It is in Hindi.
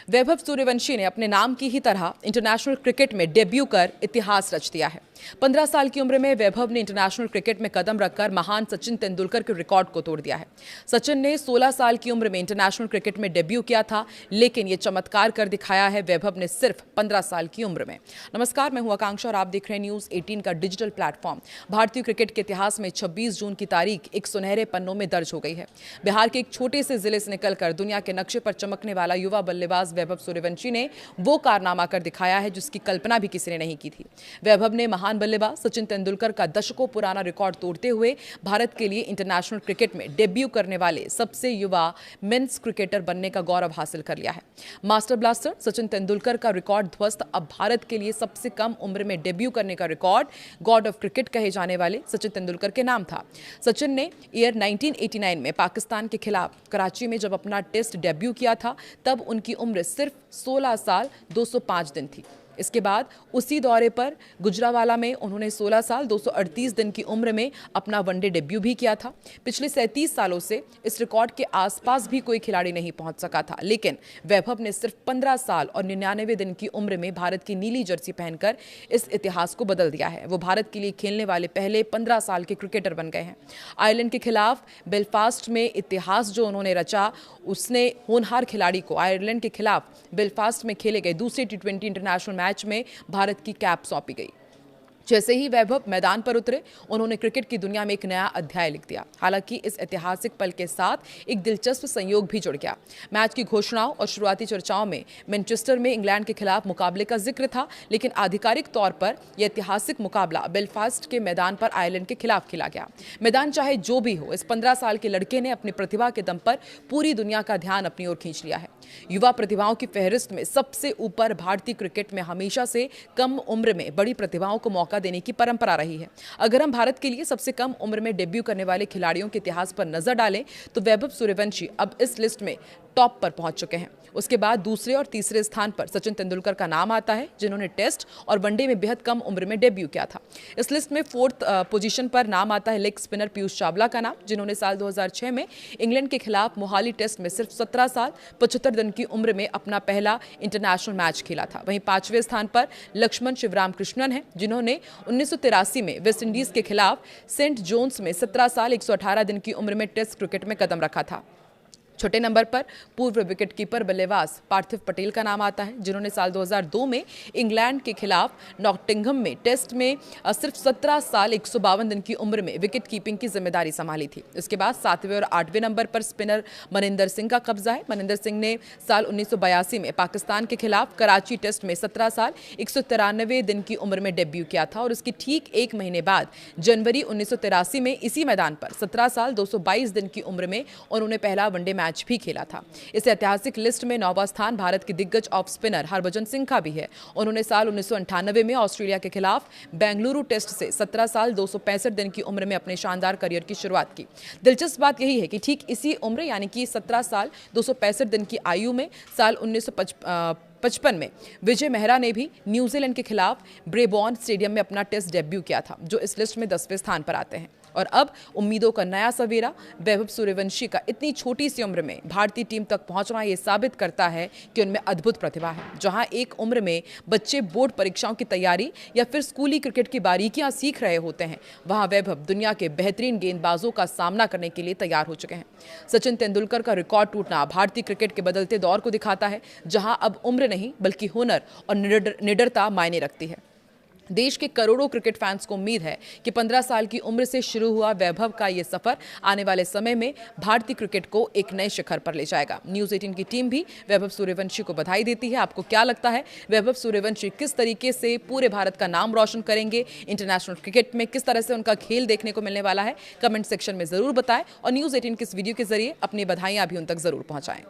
वैभव सूर्यवंशी ने अपने नाम की ही तरह इंटरनेशनल क्रिकेट में डेब्यू कर इतिहास रच दिया है। 15 साल की उम्र में वैभव ने इंटरनेशनल क्रिकेट में कदम रखकर महान सचिन तेंदुलकर के रिकॉर्ड को तोड़ दिया है। सचिन ने 16 साल की उम्र में इंटरनेशनल क्रिकेट में डेब्यू किया था, लेकिन ये चमत्कार कर दिखाया है वैभव ने सिर्फ 15 साल की उम्र में। नमस्कार, मैं हूं आकांक्षा और आप देख रहे हैं न्यूज 18 का डिजिटल प्लेटफॉर्म। भारतीय क्रिकेट के इतिहास में 26 जून की तारीख एक सुनहरे पन्नों में दर्ज हो गई है। बिहार के एक छोटे से जिले से निकलकर दुनिया के नक्शे पर चमकने वाला युवा बल्लेबाज वैभव सूर्यवंशी ने वो कारनामा कर दिखाया है जिसकी कल्पना भी किसी ने नहीं की थी। वैभव ने महान बल्लेबाज सचिन तेंदुलकर का दशकों पुराना रिकॉर्ड तोड़ते हुए भारत के लिए इंटरनेशनल क्रिकेट में डेब्यू करने वाले सबसे युवा मेंस क्रिकेटर बनने का गौरव हासिल कर लिया है। मास्टर ब्लास्टर सचिन तेंदुलकर का रिकॉर्ड ध्वस्त। अब भारत के लिए सबसे कम उम्र में डेब्यू करने का रिकॉर्ड गॉड ऑफ क्रिकेट कहे जाने वाले सचिन तेंदुलकर के नाम था। सचिन ने ईयर 1989 में पाकिस्तान के खिलाफ कराची में जब अपना टेस्ट डेब्यू किया था, तब उनकी उम्र सिर्फ 16 साल 205 दिन थी। इसके बाद उसी दौरे पर गुजरावाला में उन्होंने 16 साल 238 दिन की उम्र में अपना वनडे डेब्यू भी किया था। पिछले 37 सालों से इस रिकॉर्ड के आसपास भी कोई खिलाड़ी नहीं पहुंच सका था, लेकिन वैभव ने सिर्फ 15 साल और 99 दिन की उम्र में भारत की नीली जर्सी पहनकर इस इतिहास को बदल दिया है। वो भारत के लिए खेलने वाले पहले 15 साल के क्रिकेटर बन गए हैं। आयरलैंड के खिलाफ बेलफास्ट में इतिहास जो उन्होंने रचा, उसने होनहार खिलाड़ी को आयरलैंड के खिलाफ बेलफास्ट में खेले गए दूसरे T20 इंटरनेशनल मैच में भारत की कैप सौंपी गई। जैसे ही वैभव मैदान पर उतरे, उन्होंने क्रिकेट की दुनिया में एक नया अध्याय लिख दिया। हालांकि इस ऐतिहासिक पल के साथ एक दिलचस्प संयोग भी जुड़ गया। मैच की घोषणाओं और शुरुआती चर्चाओं में मैनचेस्टर में इंग्लैंड के खिलाफ मुकाबले का जिक्र था, लेकिन आधिकारिक तौर पर यह ऐतिहासिक मुकाबला बेलफास्ट के मैदान पर आयरलैंड के खिलाफ खेला गया। मैदान चाहे जो भी हो, इस 15 साल के लड़के ने अपनी प्रतिभा के दम पर पूरी दुनिया का ध्यान अपनी ओर खींच लिया है। युवा प्रतिभाओं की फहरिस्त में सबसे ऊपर भारतीय क्रिकेट में हमेशा से कम उम्र में बड़ी प्रतिभाओं को मौका देने की परंपरा रही है। अगर हम भारत के लिए सबसे कम उम्र में डेब्यू करने वाले खिलाड़ियों के इतिहास पर नजर डालें, तो वैभव सूर्यवंशी अब इस लिस्ट में टॉप पर पहुंच चुके हैं। उसके बाद दूसरे और तीसरे स्थान पर सचिन तेंदुलकर का नाम आता है, जिन्होंने टेस्ट और वनडे में बेहद कम उम्र में डेब्यू किया था। इस लिस्ट में 4th पोजीशन पर नाम आता है लेग स्पिनर पीयूष चावला का नाम, जिन्होंने साल 2006 में इंग्लैंड के खिलाफ मोहाली टेस्ट में सिर्फ 17 साल 75 दिन की उम्र में अपना पहला इंटरनेशनल मैच खेला था। वहीं 5वें स्थान पर लक्ष्मण शिवराम कृष्णन है, जिन्होंने 1983 में वेस्ट इंडीज के खिलाफ सेंट जोन्स में 17 साल 118 दिन की उम्र में टेस्ट क्रिकेट में कदम रखा था। छोटे नंबर पर पूर्व विकेटकीपर बल्लेबाज पार्थिव पटेल का नाम आता है, जिन्होंने साल 2002 में इंग्लैंड के खिलाफ नॉटिंघम में टेस्ट में सिर्फ 17 साल 152 दिन की उम्र में विकेट कीपिंग की जिम्मेदारी संभाली थी। इसके बाद 7वें और 8वें नंबर पर स्पिनर मनिंदर सिंह का कब्जा है। मनिंदर सिंह ने साल 1982 में पाकिस्तान के खिलाफ कराची टेस्ट में 17 साल 193 दिन की उम्र में डेब्यू किया था और उसकी ठीक एक महीने बाद जनवरी 1983 में इसी मैदान पर 17 साल 222 दिन की उम्र में उन्होंने पहला वनडे मैच भी खेला था। इस ऐतिहासिक लिस्ट में 9वां स्थान भारत के दिग्गज ऑफ स्पिनर हरभजन सिंह का भी है। उन्होंने साल 1998 में ऑस्ट्रेलिया के खिलाफ बेंगलुरु टेस्ट से 17 साल 265 दिन की उम्र में अपने शानदार करियर की शुरुआत की। दिलचस्प बात यही है कि ठीक इसी उम्र यानी कि 17 साल 265 दिन की आयु में साल 1955 में विजय मेहरा ने भी न्यूजीलैंड के खिलाफ ब्रेबॉर्न स्टेडियम में अपना टेस्ट डेब्यू किया था, जो इस लिस्ट में 10वें स्थान पर आते हैं। और अब उम्मीदों का नया सवेरा वैभव सूर्यवंशी का इतनी छोटी सी उम्र में भारतीय टीम तक पहुंचना ये साबित करता है कि उनमें अद्भुत प्रतिभा है। जहां एक उम्र में बच्चे बोर्ड परीक्षाओं की तैयारी या फिर स्कूली क्रिकेट की बारीकियां सीख रहे होते हैं, वहां वैभव दुनिया के बेहतरीन गेंदबाजों का सामना करने के लिए तैयार हो चुके हैं। सचिन तेंदुलकर का रिकॉर्ड टूटना भारतीय क्रिकेट के बदलते दौर को दिखाता है, जहां अब उम्र नहीं बल्कि हुनर और निडरता मायने रखती है। देश के करोड़ों क्रिकेट फैंस को उम्मीद है कि 15 साल की उम्र से शुरू हुआ वैभव का ये सफर आने वाले समय में भारतीय क्रिकेट को एक नए शिखर पर ले जाएगा। न्यूज 18 की टीम भी वैभव सूर्यवंशी को बधाई देती है। आपको क्या लगता है, वैभव सूर्यवंशी किस तरीके से पूरे भारत का नाम रोशन करेंगे? इंटरनेशनल क्रिकेट में किस तरह से उनका खेल देखने को मिलने वाला है? कमेंट सेक्शन में जरूर बताएं और न्यूज 18 की इस वीडियो के जरिए अपनी बधाइयां भी उन तक जरूर पहुंचाएं।